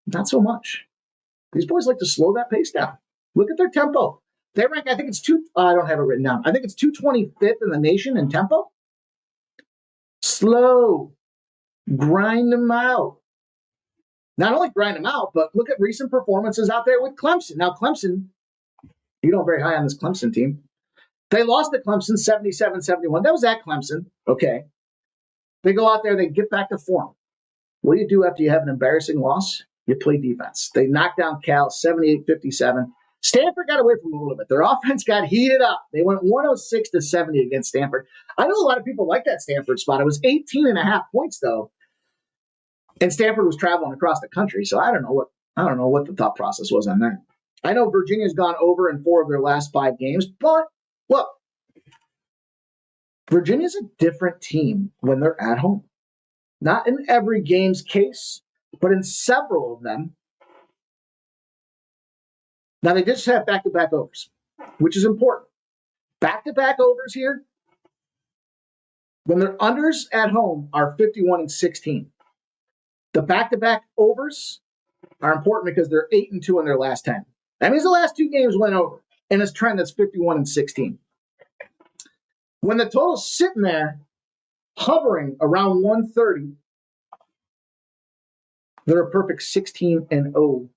not so much. These boys like to slow that pace down. Look at their tempo. They rank, I think it's I don't have it written down. I think it's 225th in the nation in tempo. Slow. Grind them out. Not only grind them out, but look at recent performances out there with Clemson. Now, Clemson, you don't very high on this Clemson team. They lost to Clemson 77-71. That was at Clemson. Okay. They go out there, they get back to form. What do you do after you have an embarrassing loss? You play defense. They knocked down Cal 78-57. Stanford got away from them a little bit. Their offense got heated up. They went 106-70 against Stanford. I know a lot of people like that Stanford spot. It was 18.5 points, though. And Stanford was traveling across the country, so I don't know what the thought process was on that. I know Virginia's gone over in 4 of their last 5 games, but look, Virginia's a different team when they're at home. Not in every game's case, but in several of them. Now, they just have back-to-back overs, which is important. Back-to-back overs here, when their unders at home are 51 and 16. The back-to-back overs are important because they're 8-2 in their last 10. That means the last 2 games went over, and it's trend that's 51 and 16. When the total's sitting there, hovering around 130, they're a perfect 16 and 0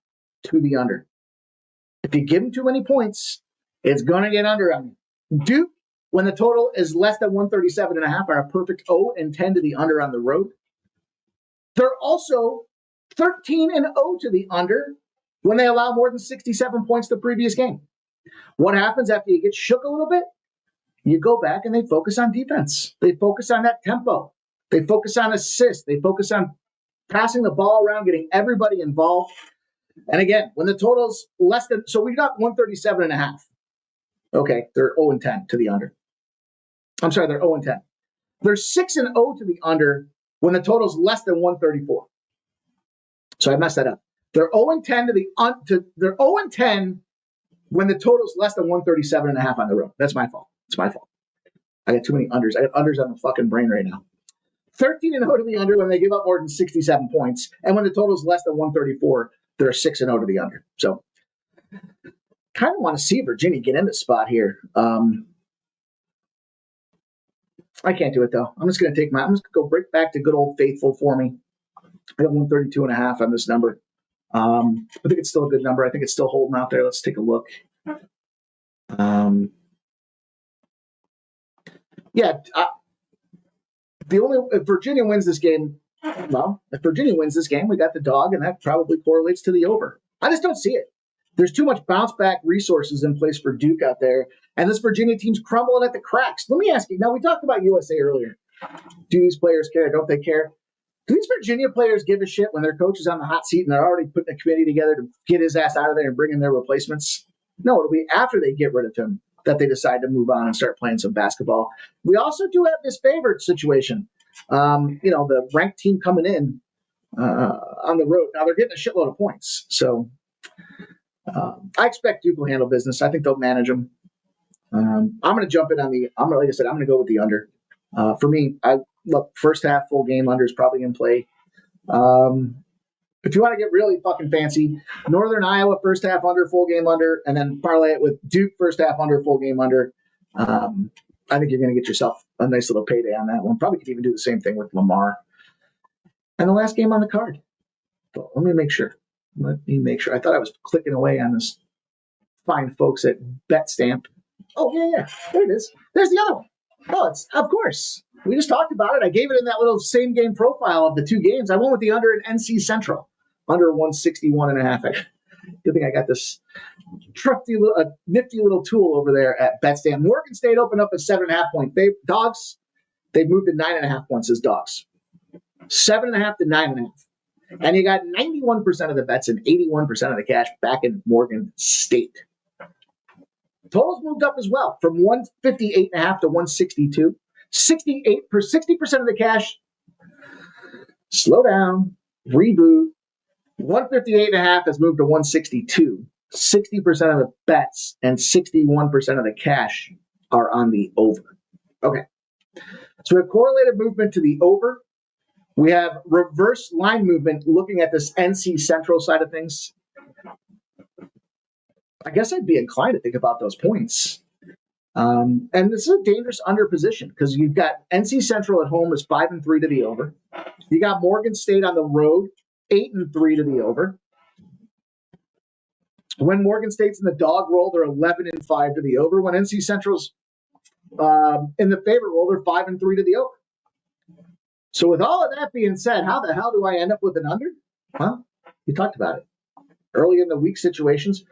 to the under. If you give them too many points, it's going to get under on you. Duke, when the total is less than 137.5, are a perfect 0 and 10 to the under on the road. They're also 13 and 0 to the under when they allow more than 67 points the previous game. What happens after you get shook a little bit? You go back and they focus on defense. They focus on that tempo. They focus on assists. They focus on passing the ball around, getting everybody involved. And again, when the total's less than, so we got 137.5. Okay, they're 0 and 10 to the under. I'm sorry, they're 0 and 10. They're 6 and 0 to the under when the total's less than 134. So I messed that up. They're 0 and 10 they're 0 and 10 when the total's less than 137.5 on the road. That's my fault. It's my fault. I got too many unders. I got unders on the fucking brain right now. 13 and 0 to the under when they give up more than 67 points. And when the total's less than 134, they're 6 and 0 to the under. So kind of want to see Virginia get in the spot here. I can't do it though. I'm just going to I'm just going to go break back to good old faithful for me. I got 132.5 on this number. I think it's still a good number. I think it's still holding out there. Let's take a look. If Virginia wins this game, we got the dog, and that probably correlates to the over. I just don't see it. There's too much bounce back resources in place for Duke out there, and this Virginia team's crumbling at the cracks. Let me ask you. Now, we talked about USA earlier. Do these players care? Don't they care? Do these Virginia players give a shit when their coach is on the hot seat and they're already putting a committee together to get his ass out of there and bring in their replacements? No, it'll be after they get rid of him that they decide to move on and start playing some basketball. We also do have this favored situation. The ranked team coming in on the road. Now they're getting a shitload of points. So I expect Duke will handle business. I think they'll manage them. I'm going to jump in on I'm going to go with the under. For me, first half full game under is probably in play. If you want to get really fucking fancy, Northern Iowa first half under, full game under, and then parlay it with Duke first half under, full game under. I think you're going to get yourself a nice little payday on that one. Probably could even do the same thing with Lamar. And the last game on the card. So let me make sure. I thought I was clicking away on this fine folks at BetStamp. Oh, yeah. There it is. There's the other one. Oh, it's of course. We just talked about it. I gave it in that little same game profile of the 2 games. I went with the under in NC Central, under 161.5. Good thing I got this nifty little tool over there at BetStamp. Morgan State opened up a 7.5 point. Dogs, they've moved to 9.5 points as dogs. 7.5 to 9.5. And you got 91% of the bets and 81% of the cash back in Morgan State. Totals moved up as well from 158.5 to 162. 60% of the cash. Slow down. Reboot. 158.5 has moved to 162. 60% of the bets and 61% of the cash are on the over. Okay. So we have correlated movement to the over. We have reverse line movement looking at this NC Central side of things. I guess I'd be inclined to think about those points. And this is a dangerous under position because you've got NC Central at home is 5-3 to the over. You got Morgan State on the road, 8-3 to the over. When Morgan State's in the dog roll, they're 11-5 to the over. When NC Central's in the favorite roll, they're 5-3 to the over. So with all of that being said, how the hell do I end up with an under? Well, you talked about it. Early in the week situations.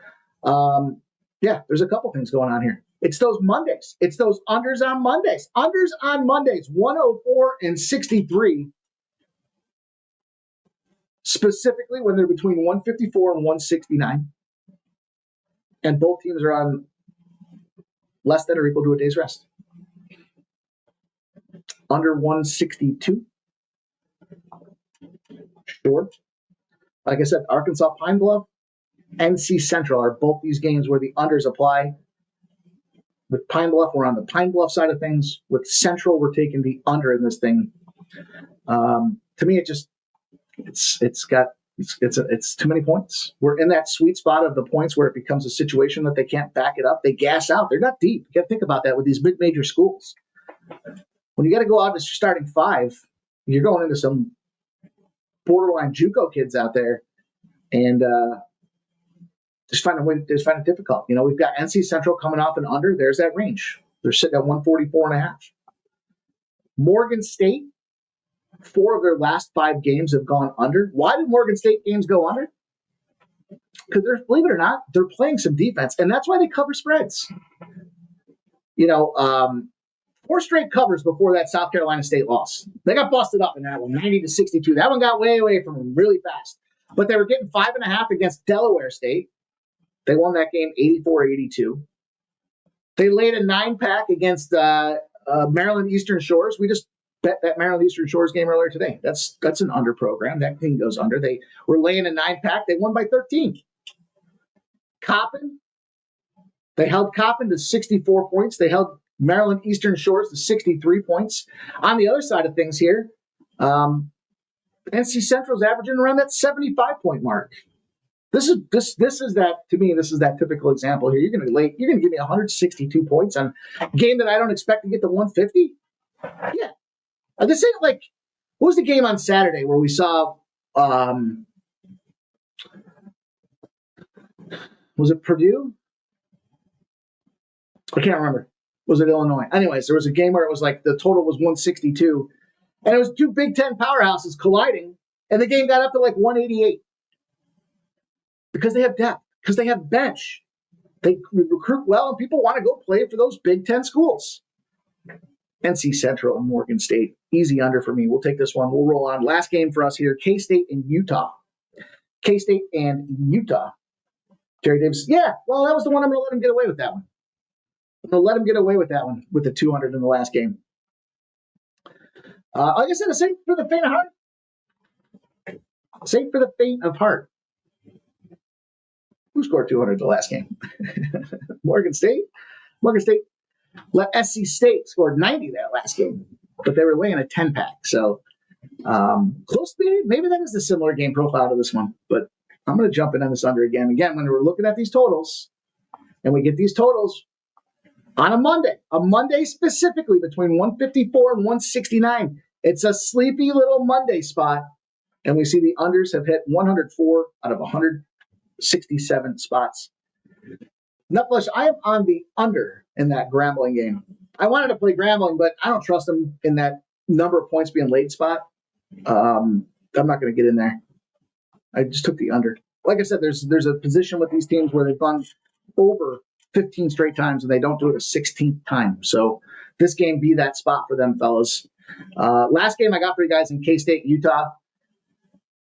There's a couple things going on here. It's those Mondays. It's those unders on Mondays. Unders on Mondays, 104 and 63. Specifically when they're between 154 and 169. And both teams are on less than or equal to a day's rest. under 162. Sure. Like I said, Arkansas Pine Bluff, NC Central are both these games where the unders apply. With Pine Bluff, we're on the Pine Bluff side of things. With Central, we're taking the under in this thing. To me, it's too many points. We're in that sweet spot of the points where it becomes a situation that they can't back it up. They gas out. They're not deep. You got to think about that with these mid-major schools. When you got to go out as your starting five, you're going into some borderline JUCO kids out there, and just find it difficult. We've got NC Central coming off and under. There's that range. They're sitting at 144.5. Morgan State, 4 of their last 5 games have gone under. Why did Morgan State games go under? Because believe it or not, they're playing some defense, and that's why they cover spreads. 4 straight covers before that South Carolina State loss. They got busted up in that one, 90-62. That one got way away from them really fast. But they were getting 5.5 against Delaware State. They won that game 84-82. They laid a 9-pack against Maryland Eastern Shores. We just bet that Maryland Eastern Shores game earlier today. That's an under program. That thing goes under. They were laying a 9-pack. They won by 13. Coppin. They held Coppin to 64 points. They held Maryland Eastern Shores to 63 points. On the other side of things here, NC Central's averaging around that 75-point mark. This is that, to me, this is that typical example here. You're going to give me 162 points on a game that I don't expect to get to 150? Yeah. This ain't like, what was the game on Saturday where we saw, was it Purdue? I can't remember. Was it Illinois? Anyways, there was a game where it was like the total was 162, and it was 2 Big Ten powerhouses colliding, and the game got up to like 188 because they have depth, because they have bench. They recruit well, and people want to go play for those Big Ten schools. NC Central and Morgan State, easy under for me. We'll take this one. We'll roll on. Last game for us here, K-State and Utah. K-State and Utah. Jerry Davis, yeah, well, that was the one I'm going to let him get away with that one. So let him get away with that one with the 200 in the last game. Like I said, a safe for the faint of heart. Safe for the faint of heart. Who scored 200 the last game? Morgan State. Morgan State. Let SC State scored 90 that last game, but they were laying a 10-pack. So close to maybe that is the similar game profile to this one. But I'm going to jump in on this under again. Again, when we're looking at these totals, and we get these totals on a Monday specifically between 154 and 169. It's a sleepy little Monday spot. And we see the unders have hit 104 out of 167 spots. Nutflesh, I am on the under in that Grambling game. I wanted to play Grambling, but I don't trust them in that number of points being late spot. I'm not going to get in there. I just took the under. Like I said, there's a position with these teams where they've gone over 15 straight times, and they don't do it a 16th time. So this game be that spot for them, fellas. Last game I got for you guys in K-State, Utah.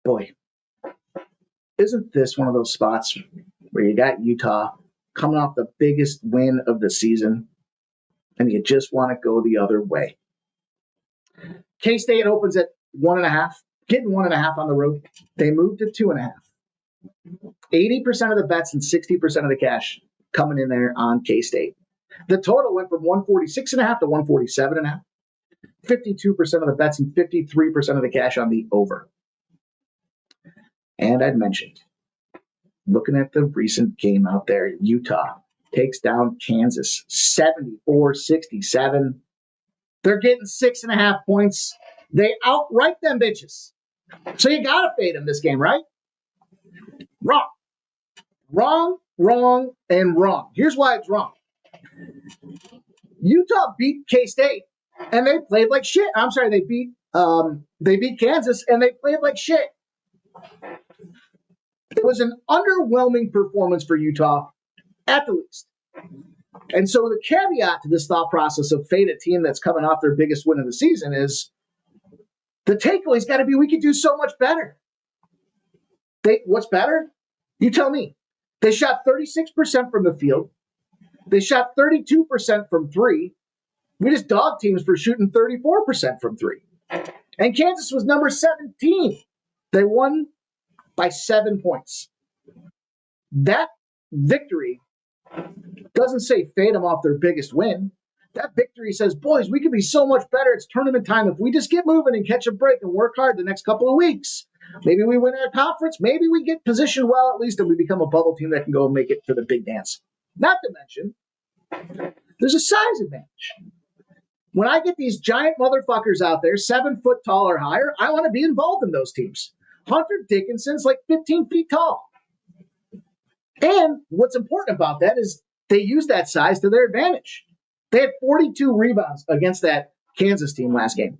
Boy, isn't this one of those spots where you got Utah coming off the biggest win of the season, and you just want to go the other way? K-State opens at 1.5, getting 1.5 on the road. They moved to 2.5. 80% of the bets and 60% of the cash coming in there on K-State. The total went from 146.5 to 147.5. 52% of the bets and 53% of the cash on the over. And I'd mentioned, looking at the recent game out there, Utah takes down Kansas 74-67. They're getting 6.5 points. They outright them bitches. So you got to fade them this game, right? Wrong, and wrong. Here's why it's wrong. Utah beat K-State, and they played like shit. I'm sorry, they beat Kansas, and they played like shit. It was an underwhelming performance for Utah, at the least. And so the caveat to this thought process of fade a team that's coming off their biggest win of the season is the takeaway's got to be we could do so much better. What's better? You tell me. They shot 36% from the field. They shot 32% from 3. We just dog teams for shooting 34% from three. And Kansas was number 17. They won by 7 points. That victory doesn't say fade them off their biggest win. That victory says, boys, we could be so much better. It's tournament time. If we just get moving and catch a break and work hard the next couple of weeks, maybe we win our conference. Maybe we get positioned well at least and we become a bubble team that can go and make it to the big dance. Not to mention, there's a size advantage. When I get these giant motherfuckers out there, 7 foot tall or higher, I want to be involved in those teams. Hunter Dickinson's like 15 feet tall. And what's important about that is they use that size to their advantage. They had 42 rebounds against that Kansas team last game.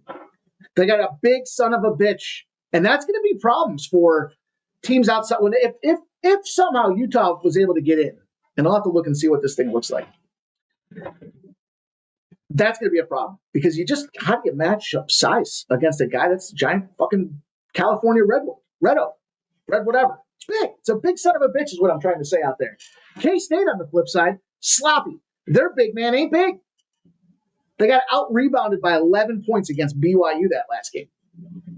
They got a big son of a bitch. And that's going to be problems for teams outside. If somehow Utah was able to get in, and I'll have to look and see what this thing looks like. That's going to be a problem because how do you match up size against a guy that's a giant fucking California red whatever. It's big. It's a big son of a bitch is what I'm trying to say out there. K-State on the flip side, sloppy. Their big man ain't big. They got out-rebounded by 11 points against BYU that last game.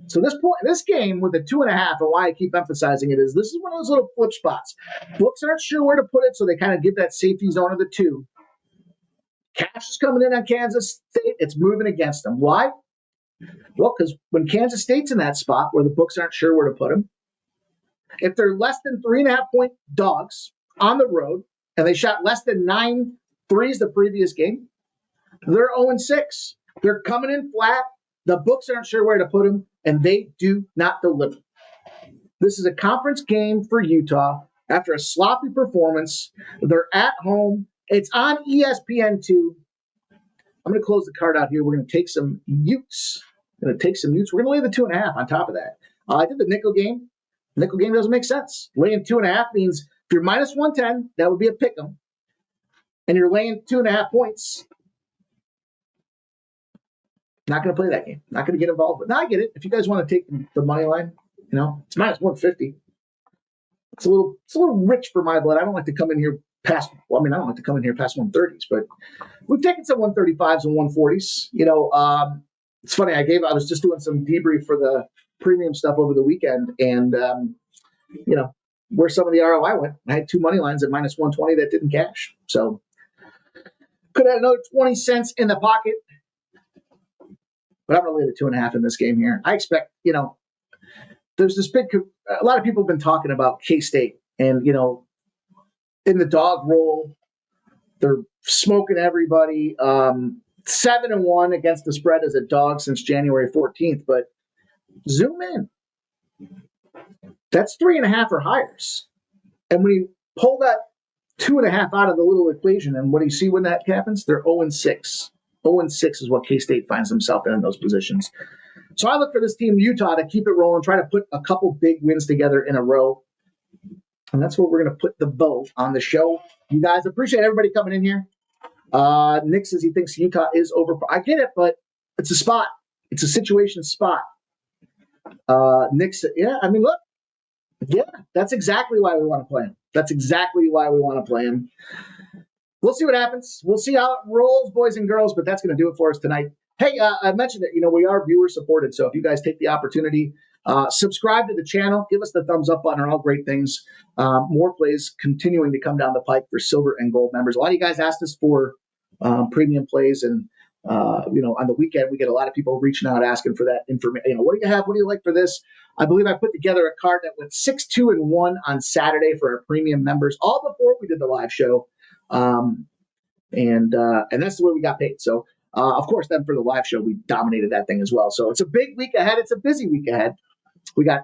So this game with the 2.5, and why I keep emphasizing it is this is one of those little flip spots. Books aren't sure where to put it, so they kind of get that safety zone of the 2. Cash is coming in on Kansas State. It's moving against them. Why? Well, because when Kansas State's in that spot where the books aren't sure where to put them, if they're less than 3.5-point dogs on the road and they shot less than 9 threes the previous game, they're 0-6. They're coming in flat. The books aren't sure where to put them, and they do not deliver. This is a conference game for Utah after a sloppy performance. They're at home. It's on ESPN2. I'm going to close the card out here. We're going to take some Utes. We're going to lay the 2.5 on top of that. I did the nickel game. Nickel game doesn't make sense. Laying 2.5 means if you're minus 110, that would be a pick 'em. And you're laying 2.5 points. Not going to play that game. Not going to get involved. But now I get it. If you guys want to take the money line, it's minus 150. It's a little rich for my blood. I don't like to come in here past 130s, but we've taken some 135s and 140s. It's funny. I was just doing some debrief for the premium stuff over the weekend, and where some of the ROI went. I had 2 money lines at minus 120 that didn't cash. So could have another 20 cents in the pocket. But I'm going to lay the 2.5 in this game here. I expect, there's this a lot of people have been talking about K-State and, in the dog roll, they're smoking everybody. 7-1 against the spread as a dog since January 14th. But zoom in. That's 3.5 or higher. And when you pull that 2.5 out of the little equation, and what do you see when that happens? They're 0-6. 0-6 is what K-State finds themselves in those positions. So I look for this team, Utah, to keep it rolling, try to put a couple big wins together in a row. And that's where we're going to put the bow on the show. You guys, appreciate everybody coming in here. Nick says he thinks Utah is over. I get it, but it's a spot. It's a situation spot. Nick said, look. Yeah, that's exactly why we want to play him. We'll see what happens. We'll see how it rolls, boys and girls, but that's going to do it for us tonight. Hey, I mentioned it. We are viewer supported, so if you guys take the opportunity, subscribe to the channel, give us the thumbs up button, are all great things. More plays continuing to come down the pike for silver and gold members. A lot of you guys asked us for premium plays, and on the weekend we get a lot of people reaching out asking for that information. What do you have? What do you like for this? I believe I put together a card that went 6-2-1 on Saturday for our premium members, all before we did the live show. And that's the way we got paid. So, of course, then for the live show, we dominated that thing as well. So it's a big week ahead. It's a busy week ahead. We got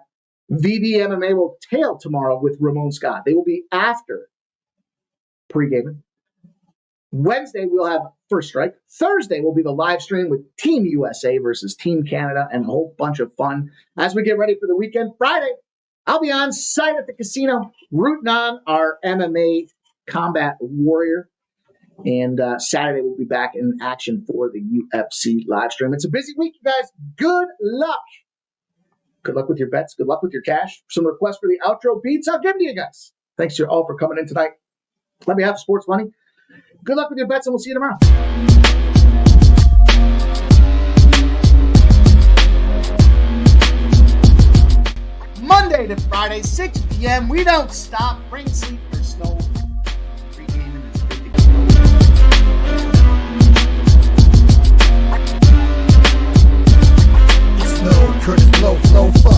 VBMMA will tail tomorrow with Ramon Scott. They will be after Pregaming. Wednesday, we'll have First Strike. Thursday will be the live stream with Team USA versus Team Canada and a whole bunch of fun as we get ready for the weekend. Friday, I'll be on site at the casino rooting on our MMA combat warrior. And Saturday, we'll be back in action for the UFC live stream. It's a busy week, you guys. Good luck. Good luck with your bets. Good luck with your cash. Some requests for the outro beats, I'll give them to you guys. Thanks to you all for coming in tonight. Let me have sports money. Good luck with your bets, and we'll see you tomorrow. Monday to Friday, 6 p.m. We don't stop. Rain, sleet, or snow. Pregaming is good to go. Snow, Curtis, blow, flow, fuck.